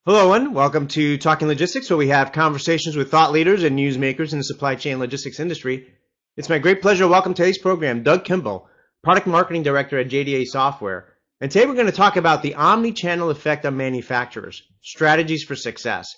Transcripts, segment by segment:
Hello, and welcome to Talking Logistics, where we have conversations with thought leaders and newsmakers in the supply chain logistics industry. It's my great pleasure to welcome today's program Doug Kimball, Product Marketing Director at JDA Software. And today we're going to talk about the omni-channel effect on manufacturers, strategies for success.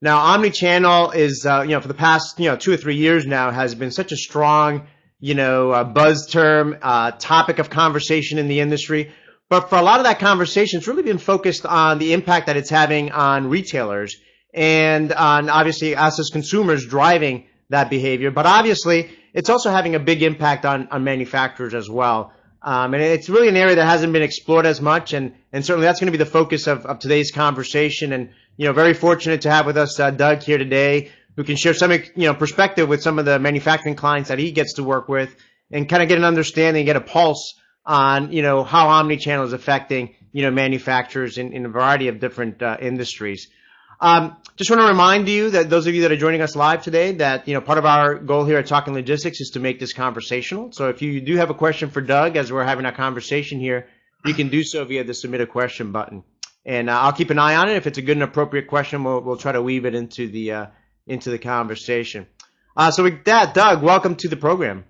Now, omni-channel is, for the past, 2 or 3 years now has been such a strong, buzz term, topic of conversation in the industry. But for a lot of that conversation, it's really been focused on the impact that it's having on retailers and on, obviously, us as consumers driving that behavior. But obviously, it's also having a big impact on manufacturers as well. And it's really an area that hasn't been explored as much. And certainly that's going to be the focus of today's conversation. And, very fortunate to have with us Doug here today, who can share some, perspective with some of the manufacturing clients that he gets to work with and kind of get an understanding, get a pulse on, how omnichannel is affecting, manufacturers in a variety of different industries. Just want to remind you that those of you that are joining us live today that, part of our goal here at Talking Logistics is to make this conversational. So if you do have a question for Doug as we're having a conversation here, you can do so via the submit a question button. And I'll keep an eye on it. If it's a good and appropriate question, we'll try to weave it into the conversation. So with that, Doug, welcome to the program.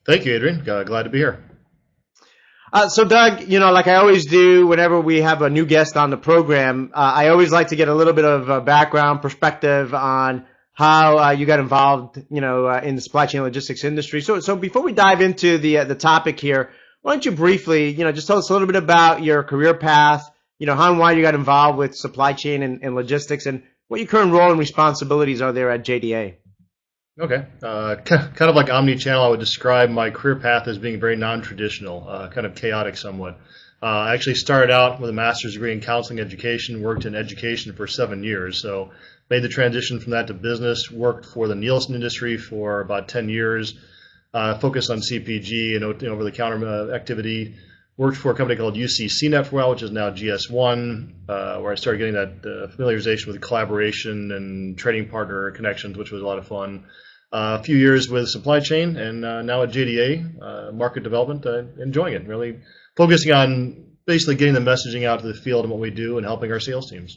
Thank you, Adrian. Glad to be here. So Doug, like I always do whenever we have a new guest on the program, I always like to get a little bit of background perspective on how you got involved, in the supply chain logistics industry. So before we dive into the topic here, why don't you briefly, just tell us a little bit about your career path, how and why you got involved with supply chain and logistics, and what your current role and responsibilities are there at JDA. Okay. Kind of like Omnichannel, I would describe my career path as being very non-traditional, kind of chaotic somewhat. I actually started out with a master's degree in counseling education, worked in education for 7 years, so made the transition from that to business, worked for the Nielsen industry for about 10 years, focused on CPG and over-the-counter activity. Worked for a company called UC-CNET for a while, which is now GS1, where I started getting that familiarization with collaboration and trading partner connections, which was a lot of fun. A few years with supply chain, and now at JDA, market development, enjoying it, really focusing on basically getting the messaging out to the field and what we do and helping our sales teams.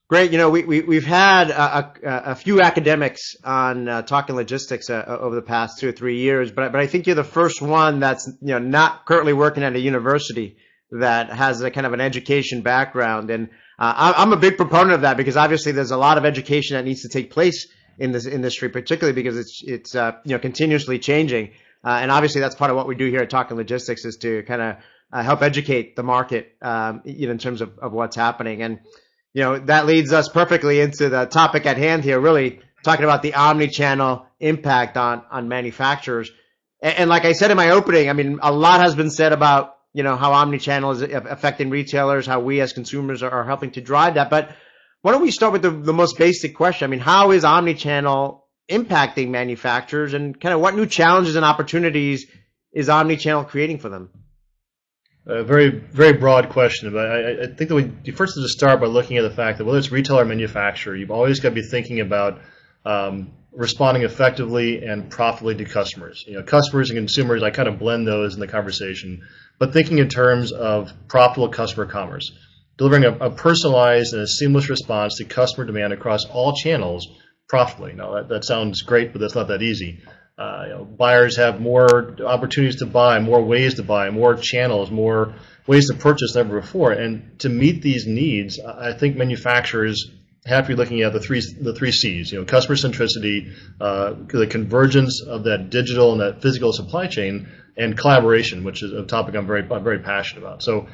Great. We've had a few academics on Talking Logistics over the past 2 or 3 years, but I think you're the first one that's not currently working at a university that has a kind of an education background, and I'm a big proponent of that because obviously there's a lot of education that needs to take place in this industry, particularly because it's continuously changing, and obviously that's part of what we do here at Talking Logistics is to kind of help educate the market, in terms of what's happening. And that leads us perfectly into the topic at hand here, really talking about the omni-channel impact on manufacturers. And like I said in my opening, I mean, a lot has been said about, how omni-channel is affecting retailers, how we as consumers are helping to drive that. But why don't we start with the most basic question? I mean, how is omni-channel impacting manufacturers and kind of what new challenges and opportunities is omni-channel creating for them? A very, very broad question, but I think that we first have to start by looking at the fact that whether it's retail or manufacturer, you've always got to be thinking about responding effectively and profitably to customers. Customers and consumers, I kind of blend those in the conversation, but thinking in terms of profitable customer commerce, delivering a personalized and a seamless response to customer demand across all channels profitably. Now, that sounds great, but that's not that easy. Buyers have more opportunities to buy, more ways to buy, more channels, more ways to purchase than ever before. And to meet these needs, I think manufacturers have to be looking at the three C's. Customer centricity, the convergence of that digital and that physical supply chain, and collaboration, which is a topic I'm very passionate about. So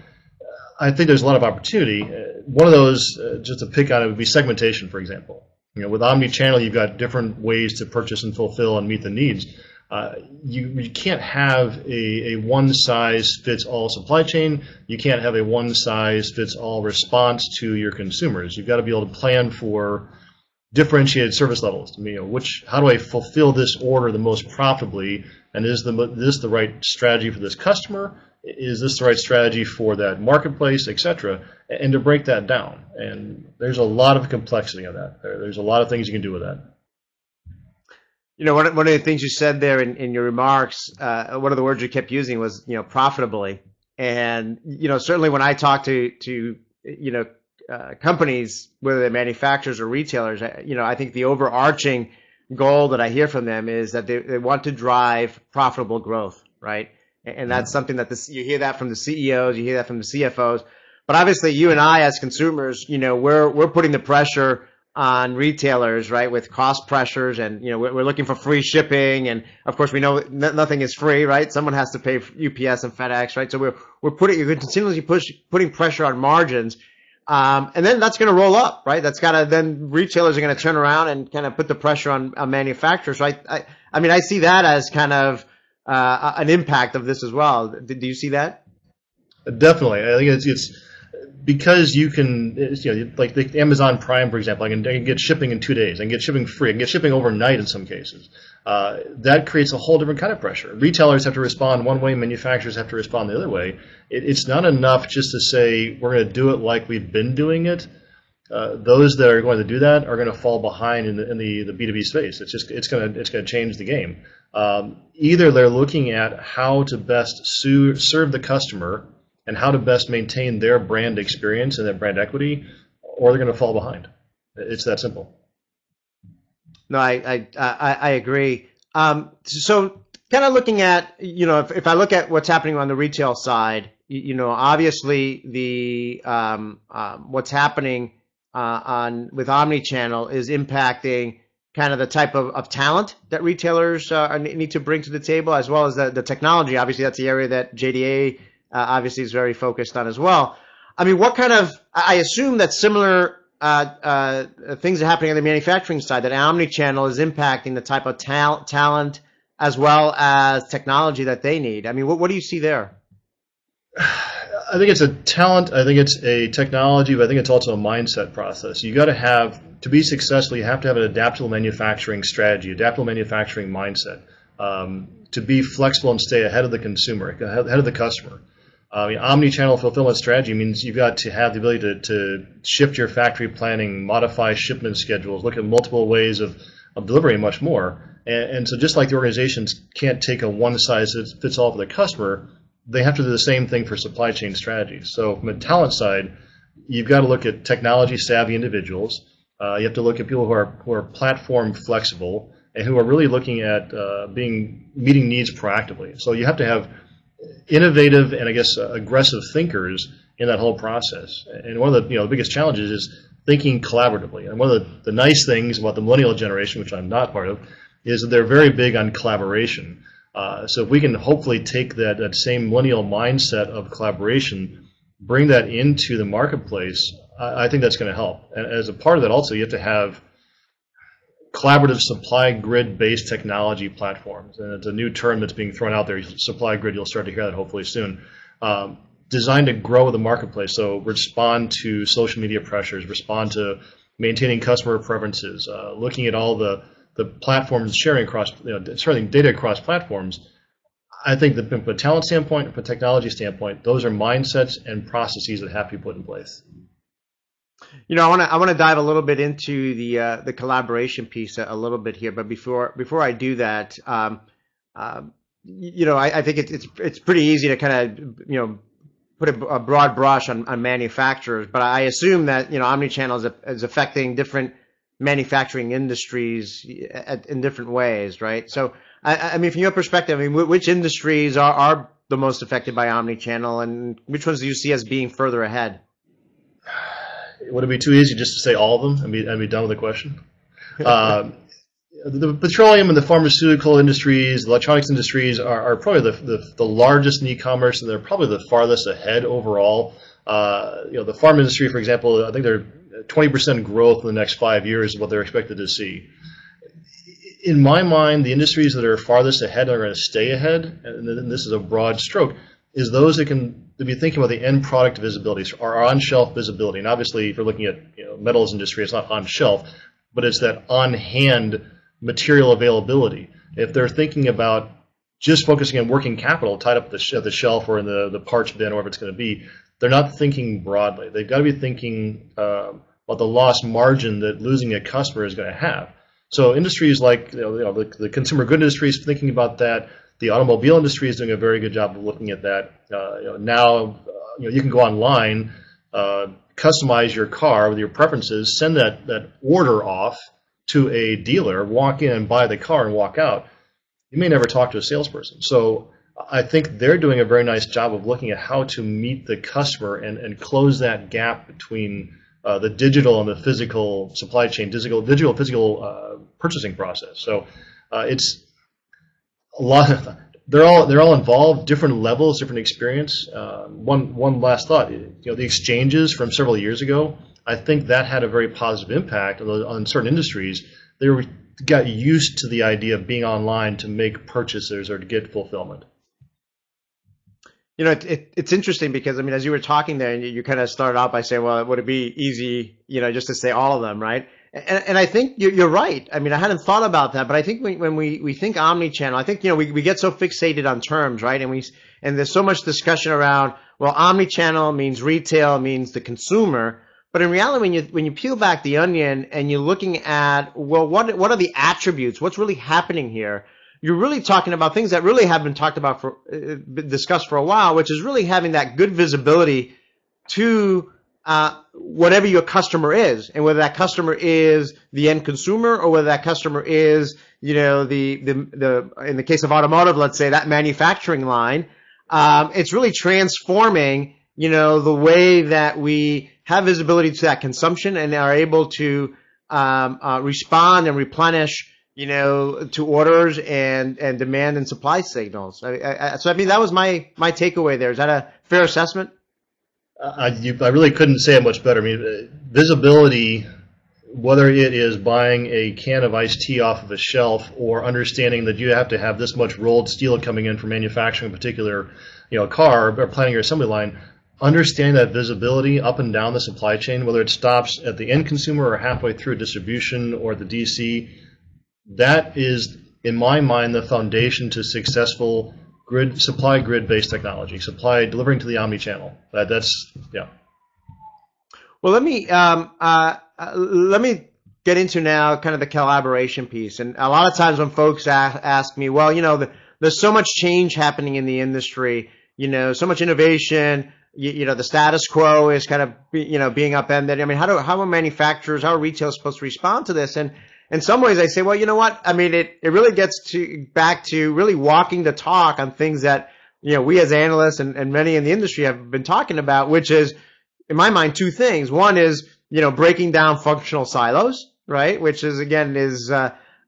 I think there's a lot of opportunity. One of those, just to pick on it, would be segmentation, for example. With omni-channel, you've got different ways to purchase and fulfill and meet the needs. You can't have a one-size-fits-all supply chain. You can't have a one-size-fits-all response to your consumers. You've got to be able to plan for differentiated service levels. How do I fulfill this order the most profitably, and is this the right strategy for this customer? Is this the right strategy for that marketplace, et cetera? And to break that down. And there's a lot of complexity of that. There's a lot of things you can do with that. One of the things you said there in your remarks, one of the words you kept using was, profitably. And, certainly when I talk to companies, whether they're manufacturers or retailers, I think the overarching goal that I hear from them is that they want to drive profitable growth, right? And that's something that you hear that from the CEOs, you hear that from the CFOs. But obviously, you and I, as consumers, we're putting the pressure on retailers, right, with cost pressures, and we're looking for free shipping, and of course we know nothing is free, right? Someone has to pay for UPS and FedEx, right? So you're continuously putting pressure on margins, and then that's going to roll up, right? Then retailers are going to turn around and kind of put the pressure on manufacturers, right? I mean, I see that as kind of an impact of this as well. Do you see that? Definitely, I think it's because you can, like the Amazon Prime, for example, I can get shipping in 2 days. I can get shipping free. I can get shipping overnight in some cases. That creates a whole different kind of pressure. Retailers have to respond one way. Manufacturers have to respond the other way. It's not enough just to say we're going to do it like we've been doing it. Those that are going to do that are going to fall behind in the B2B space. It's going to change the game. Either they're looking at how to best serve the customer and how to best maintain their brand experience and their brand equity, or they're going to fall behind. It's that simple. No, I agree. So kind of looking at, if I look at what's happening on the retail side, obviously the what's happening with Omnichannel is impacting kind of the type of talent that retailers need to bring to the table, as well as the technology. Obviously, that's the area that JDA obviously is very focused on as well. I mean, I assume that similar things are happening on the manufacturing side, that Omnichannel is impacting the type of talent as well as technology that they need. I mean, what do you see there? I think it's a talent, I think it's a technology, but I think it's also a mindset process. You got to be successful, you have to have an adaptable manufacturing strategy, adaptable manufacturing mindset, to be flexible and stay ahead of the consumer, ahead of the customer. Omni-channel fulfillment strategy means you've got to have the ability to shift your factory planning, modify shipment schedules, look at multiple ways of delivering, and much more. And so just like the organizations can't take a one-size-fits-all for the customer, they have to do the same thing for supply chain strategies. So from a talent side, you've got to look at technology-savvy individuals. You have to look at people who are platform flexible and who are really looking at meeting needs proactively. So you have to have innovative and, I guess, aggressive thinkers in that whole process. And one of the biggest challenges is thinking collaboratively. And one of the nice things about the millennial generation, which I'm not part of, is that they're very big on collaboration. So if we can hopefully take that same millennial mindset of collaboration, bring that into the marketplace, I think that's going to help. And as a part of that also, you have to have collaborative supply grid-based technology platforms. And it's a new term that's being thrown out there, supply grid. You'll start to hear that hopefully soon. Designed to grow the marketplace, so respond to social media pressures, respond to maintaining customer preferences, looking at all the platforms sharing across, sharing data across platforms. I think that from a talent standpoint, from a technology standpoint, those are mindsets and processes that have to be put in place. I want to dive a little bit into the collaboration piece a little bit here, but before I do that, I think it's pretty easy to kind of put a broad brush on manufacturers, but I assume that Omnichannel is affecting different manufacturing industries in different ways, right? So, I mean, from your perspective, I mean, which industries are the most affected by Omnichannel, and which ones do you see as being further ahead? Would it be too easy just to say all of them and be done with the question? The petroleum and the pharmaceutical industries, the electronics industries are probably the largest in e-commerce, and they're probably the farthest ahead overall. The farm industry, for example, I think they're 20% growth in the next 5 years is what they're expected to see. In my mind, the industries that are farthest ahead are going to stay ahead, and this is a broad stroke, is those that can be thinking about the end product visibility or on-shelf visibility. And obviously, if you're looking at metals industry, it's not on-shelf, but it's that on-hand material availability. If they're thinking about just focusing on working capital tied up at the shelf or in the parts bin, or whatever it's going to be, they're not thinking broadly. They've got to be thinking about the lost margin that losing a customer is going to have. So industries like the consumer good industry is thinking about that. The automobile industry is doing a very good job of looking at that. Now you can go online, customize your car with your preferences, send that order off to a dealer, walk in and buy the car and walk out, you may never talk to a salesperson. So I think they're doing a very nice job of looking at how to meet the customer and close that gap between the digital and the physical supply chain, digital physical purchasing process. So it's a lot. They're all involved, different levels, different experience. One last thought, the exchanges from several years ago, I think that had a very positive impact on certain industries. They got used to the idea of being online to make purchases or to get fulfillment. It's interesting because, I mean, as you were talking there, and you kind of started out by saying, well, would it be easy, just to say all of them, right? And I think you're right. I mean, I hadn't thought about that, but I think when we think omni-channel, I think, we get so fixated on terms, right? And there's so much discussion around, well, omni-channel means retail, means the consumer. But in reality, when you peel back the onion and you're looking at, well, what are the attributes? What's really happening here? You're really talking about things that really have been discussed for a while, which is really having that good visibility to whatever your customer is, and whether that customer is the end consumer or whether that customer is, the in the case of automotive, let's say that manufacturing line. It's really transforming, the way that we have visibility to that consumption and are able to respond and replenish, to orders and demand and supply signals. So I mean, that was my takeaway there. Is that a fair assessment? I really couldn't say it much better. I mean, visibility, whether it is buying a can of iced tea off of a shelf or understanding that you have to have this much rolled steel coming in for manufacturing a particular, car or planning your assembly line, understanding that visibility up and down the supply chain, whether it stops at the end consumer or halfway through distribution or the DC, that is, in my mind, the foundation to successful supply grid-based technology, delivering to the omni-channel. That's. Well, let me get into now kind of the collaboration piece. And a lot of times when folks ask me, well, there's so much change happening in the industry, so much innovation. The status quo is kind of, being upended. I mean, how are manufacturers, how are retailers supposed to respond to this? And in some ways I say, well, you know what? I mean, it really gets back to really walking the talk on things that, we as analysts and many in the industry have been talking about, which is, in my mind, two things. One is, breaking down functional silos, right? Which is, again,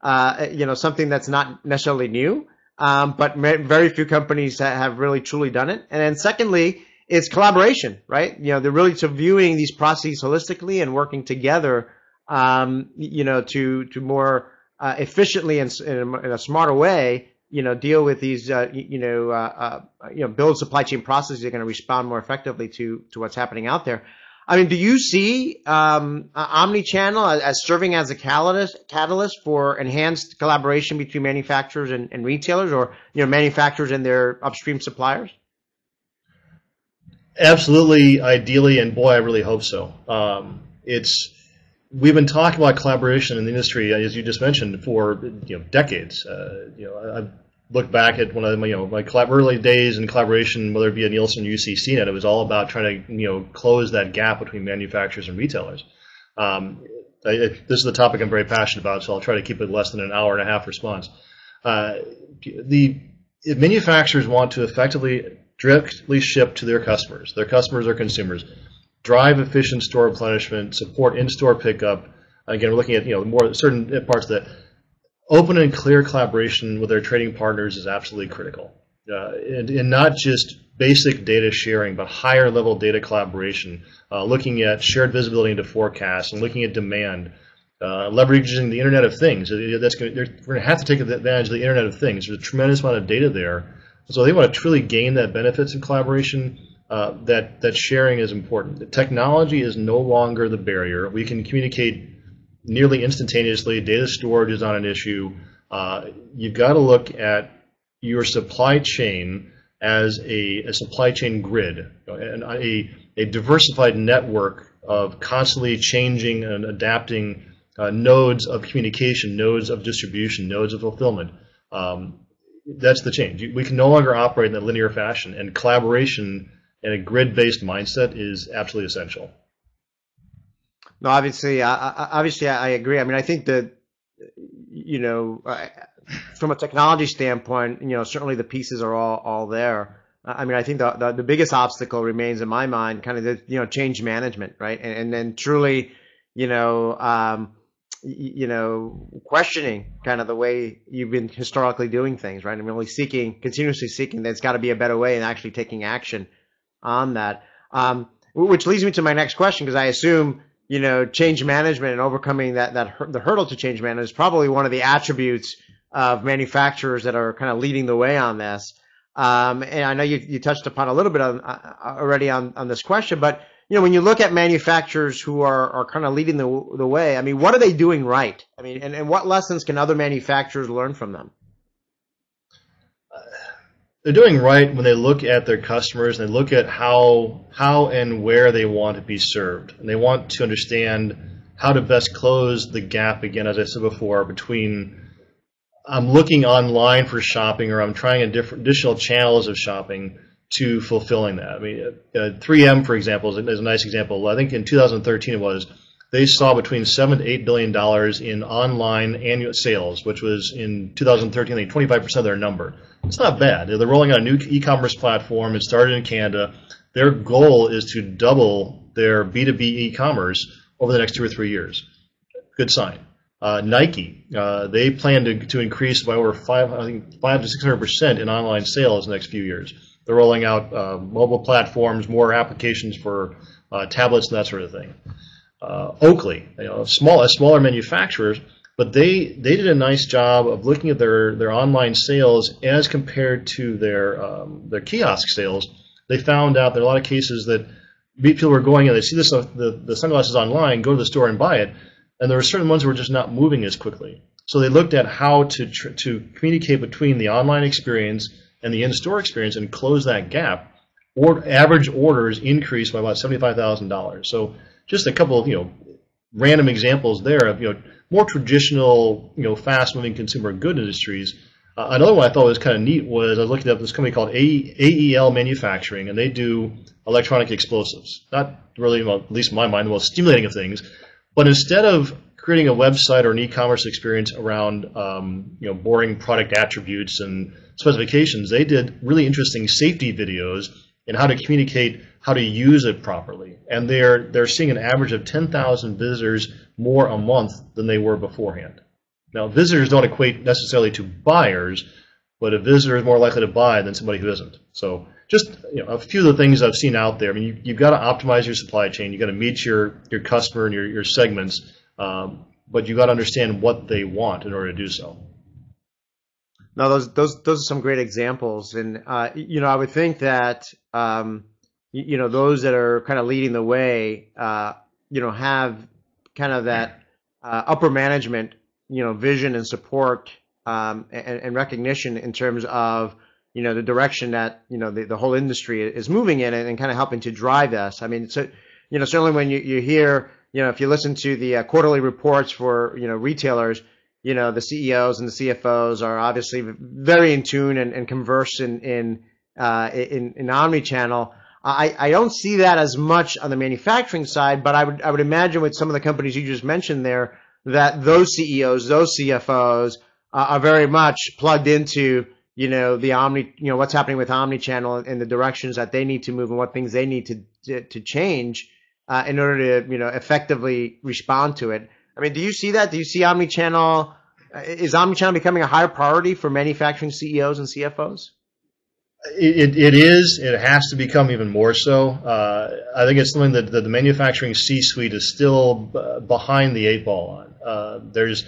something that's not necessarily new. But very few companies have really truly done it. And then secondly, it's collaboration, right? They're really viewing these processes holistically and working together, to more efficiently and in a smarter way, deal with these, build supply chain processes that are going to respond more effectively to what's happening out there. I mean, do you see omni-channel as serving as a catalyst for enhanced collaboration between manufacturers and retailers, or manufacturers and their upstream suppliers? Absolutely, ideally, and boy, I really hope so. We've been talking about collaboration in the industry, as you just mentioned, for decades. I look back at one of my early days in collaboration, whether it be at Nielsen or UCCNet, it was all about trying to close that gap between manufacturers and retailers. This is the topic I'm very passionate about, so I'll try to keep it less than an hour and a half response. If manufacturers want to effectively directly ship to their customers or consumers, drive efficient store replenishment, support in-store pickup. Again, we're looking at more certain parts that open and clear collaboration with their trading partners is absolutely critical, and not just basic data sharing, but higher level data collaboration, looking at shared visibility into forecasts and looking at demand, leveraging the Internet of Things. We're going to have to take advantage of the Internet of Things. There's a tremendous amount of data there, so they want to truly gain that benefits of collaboration. That sharing is important. The technology is no longer the barrier. We can communicate nearly instantaneously. Data storage is not an issue. You've got to look at your supply chain as a supply chain grid, and a diversified network of constantly changing and adapting nodes of communication, nodes of distribution, nodes of fulfillment. That's the change. We can no longer operate in that linear fashion, and collaboration and a grid-based mindset is absolutely essential. No, obviously, I agree. I mean, I think that, from a technology standpoint, certainly the pieces are all there. I mean, I think the biggest obstacle remains in my mind kind of the, change management, right? And then truly, questioning kind of the way you've been historically doing things, right? And really continuously seeking there's got to be a better way and actually taking action on that. Which leads me to my next question, because I assume, change management and overcoming the hurdle to change management is probably one of the attributes of manufacturers that are kind of leading the way on this. And I know you touched upon a little bit already on this question, but when you look at manufacturers who are kind of leading the way, I mean, what are they doing right? I mean, and what lessons can other manufacturers learn from them? They're doing right when they look at their customers and they look at how and where they want to be served, and they want to understand how to best close the gap, again, as I said before, between I'm looking online for shopping or I'm trying additional channels of shopping to fulfilling that. I mean, 3M, for example, is a nice example. I think in 2013 they saw between $7 to $8 billion in online annual sales, which was in 2013, I think 25% of their number. It's not bad. They're rolling out a new e-commerce platform. It started in Canada. Their goal is to double their B2B e-commerce over the next 2 or 3 years. Good sign. Nike, they plan to increase by over 500 to 600% in online sales in the next few years. They're rolling out mobile platforms, more applications for tablets and that sort of thing. Oakley, smaller manufacturers, but they did a nice job of looking at their online sales as compared to their kiosk sales. They found out there are a lot of cases that people were going in, they see the sunglasses online, go to the store and buy it, and there were certain ones that were just not moving as quickly. So they looked at how to communicate between the online experience and the in-store experience and close that gap. Average orders increased by about $75,000. So just a couple of random examples there of more traditional fast-moving consumer good industries. Another one I thought was kind of neat was I was looking up this company called AEL Manufacturing, and they do electronic explosives. Not really, well, at least in my mind, the most stimulating of things. But instead of creating a website or an e-commerce experience around boring product attributes and specifications, they did really interesting safety videos and how to communicate how to use it properly. And they're seeing an average of 10,000 visitors more a month than they were beforehand. Now, visitors don't equate necessarily to buyers, but a visitor is more likely to buy than somebody who isn't. So just a few of the things I've seen out there. I mean, you've got to optimize your supply chain. You've got to meet your customer and your segments, but you've got to understand what they want in order to do so. No, those are some great examples, and I would think that those that are kind of leading the way, have kind of that upper management, vision and support and recognition in terms of the direction that the whole industry is moving in, and kind of helping to drive us. I mean, so certainly when you hear if you listen to the quarterly reports for retailers. The CEOs and the CFOs are obviously very in tune and converse in Omnichannel. I don't see that as much on the manufacturing side, but I would imagine with some of the companies you just mentioned there that those CEOs, those CFOs are very much plugged into the what's happening with Omnichannel and the directions that they need to move and what things they need to change in order to effectively respond to it. I mean, do you see that? Do you see Omnichannel? Is Omnichannel becoming a higher priority for manufacturing CEOs and CFOs? It is. It has to become even more so. I think it's something that the manufacturing C-suite is still behind the 8 ball on. There's,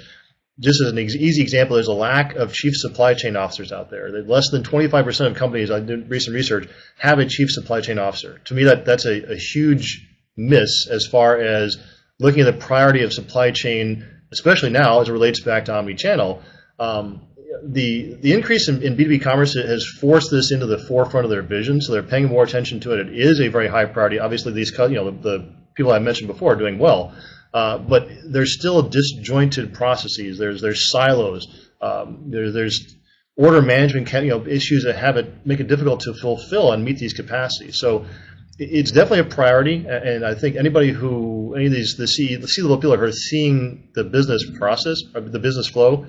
just as an easy example, there's a lack of chief supply chain officers out there. Less than 25% of companies, I did recent research, have a chief supply chain officer. To me, that's a huge miss as far as looking at the priority of supply chain, especially now as it relates back to Omnichannel. The increase in B2B commerce has forced this into the forefront of their vision, so they're paying more attention to it. It is a very high priority. Obviously, these the people I mentioned before are doing well, but there's still disjointed processes. There's silos. There's order management issues that make it difficult to fulfill and meet these capacities. So it's definitely a priority, and I think any of these the C-level people who are seeing the business process, or the business flow,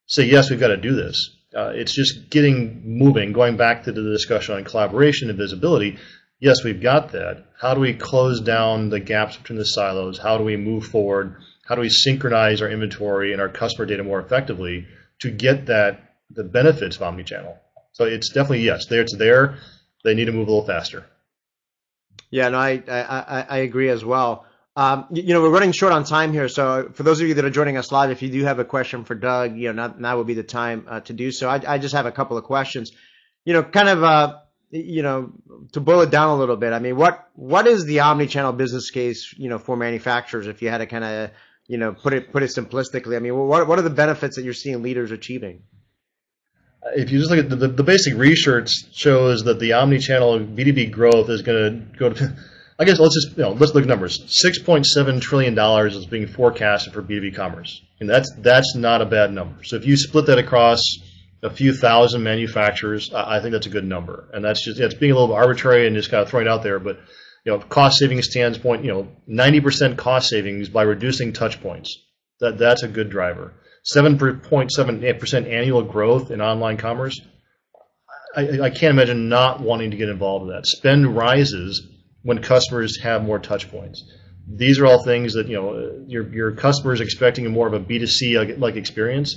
say yes, we've got to do this. It's just getting moving. Going back to the discussion on collaboration and visibility, yes, we've got that. How do we close down the gaps between the silos? How do we move forward? How do we synchronize our inventory and our customer data more effectively to get the benefits of omnichannel? So it's definitely yes, it's there. They need to move a little faster. Yeah, no, I agree as well. We're running short on time here, so for those of you that are joining us live, if you do have a question for Doug, now would be the time to do so. I just have a couple of questions. To boil it down a little bit, I mean, what is the omnichannel business case, for manufacturers? If you had to kind of, put it simplistically, I mean, what are the benefits that you're seeing leaders achieving? If you just look at the basic research shows that the omnichannel B2B growth is going to go to, I guess let's look at numbers. $6.7 trillion is being forecasted for B2B commerce, and that's not a bad number. So if you split that across a few thousand manufacturers, I think that's a good number. And that's just it's being a little arbitrary and just kind of throwing it out there, but cost savings standpoint, 90% cost savings by reducing touch points. That's a good driver. 7.78% annual growth in online commerce. I can't imagine not wanting to get involved with that. Spend rises when customers have more touch points. These are all things that your customers expecting more of a B2C like experience.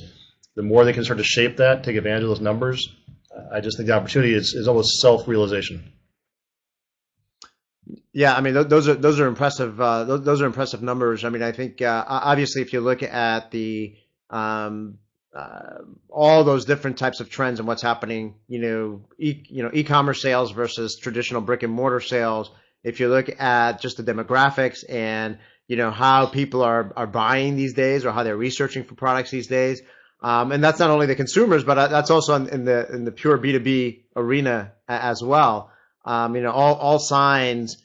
The more they can start to shape that, take advantage of those numbers, I just think the opportunity is almost self-realization. Yeah, I mean those are impressive. Those are impressive numbers. I mean, I think obviously if you look at the all those different types of trends and what's happening, e-commerce sales versus traditional brick and mortar sales. If you look at just the demographics and how people are buying these days or how they're researching for products these days, and that's not only the consumers, but that's also in the pure B2B arena as well. All signs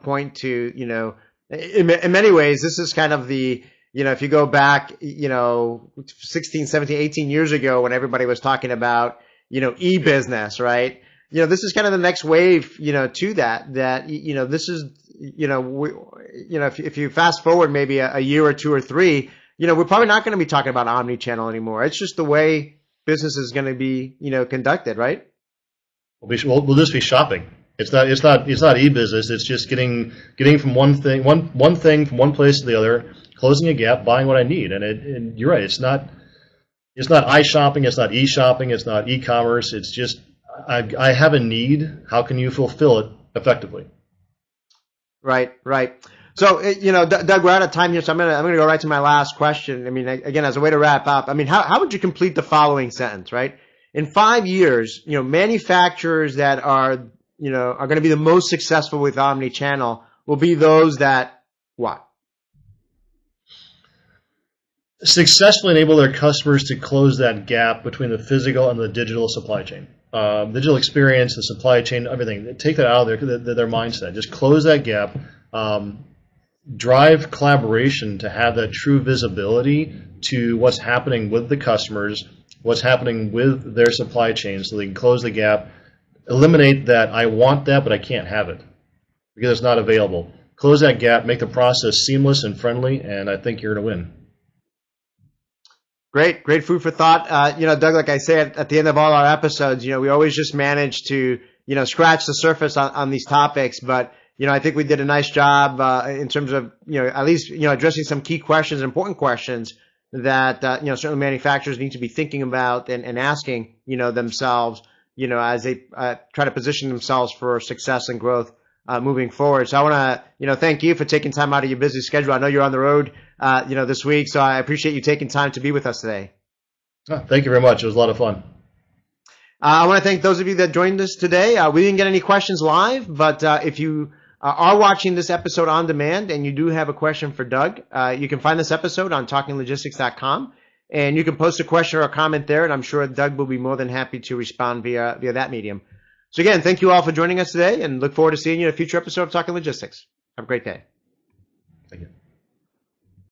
point to in many ways this is kind of the if you go back 16, 17, 18 years ago when everybody was talking about e-business, right? This is kind of the next wave to that this is if you fast forward maybe a year or two or three, we're probably not going to be talking about omnichannel anymore. It's just the way business is going to be conducted, right? We'll just be shopping. It's not e-business. It's just getting from one thing from one place to the other, closing a gap, buying what I need. And you're right. It's not iShopping. It's not e-shopping. It's not e-commerce. It's just I have a need. How can you fulfill it effectively? Right. So Doug, we're out of time here, so I'm gonna go right to my last question. I mean, again, as a way to wrap up, I mean, how would you complete the following sentence, right? In 5 years, manufacturers that are going to be the most successful with omnichannel will be those that what? Successfully enable their customers to close that gap between the physical and the digital supply chain. Digital experience, the supply chain, everything. Take that out of their mindset. Just close that gap. Drive collaboration to have that true visibility to what's happening with the customers, what's happening with their supply chain, so they can close the gap. Eliminate that I want that, but I can't have it because it's not available. Close that gap, make the process seamless and friendly, and I think you're going to win. Great food for thought. Doug, like I say at the end of all our episodes, we always just manage to, scratch the surface on these topics, but I think we did a nice job in terms of, at least, addressing some key questions, important questions that, certainly manufacturers need to be thinking about and asking, themselves, as they try to position themselves for success and growth moving forward. So I want to, thank you for taking time out of your busy schedule. I know you're on the road, this week, so I appreciate you taking time to be with us today. Thank you very much. It was a lot of fun. I want to thank those of you that joined us today. We didn't get any questions live, but if you are watching this episode on demand and you do have a question for Doug, you can find this episode on talkinglogistics.com, and you can post a question or a comment there, and I'm sure Doug will be more than happy to respond via that medium. So again, thank you all for joining us today, and look forward to seeing you in a future episode of Talking Logistics. Have a great day. Thank you.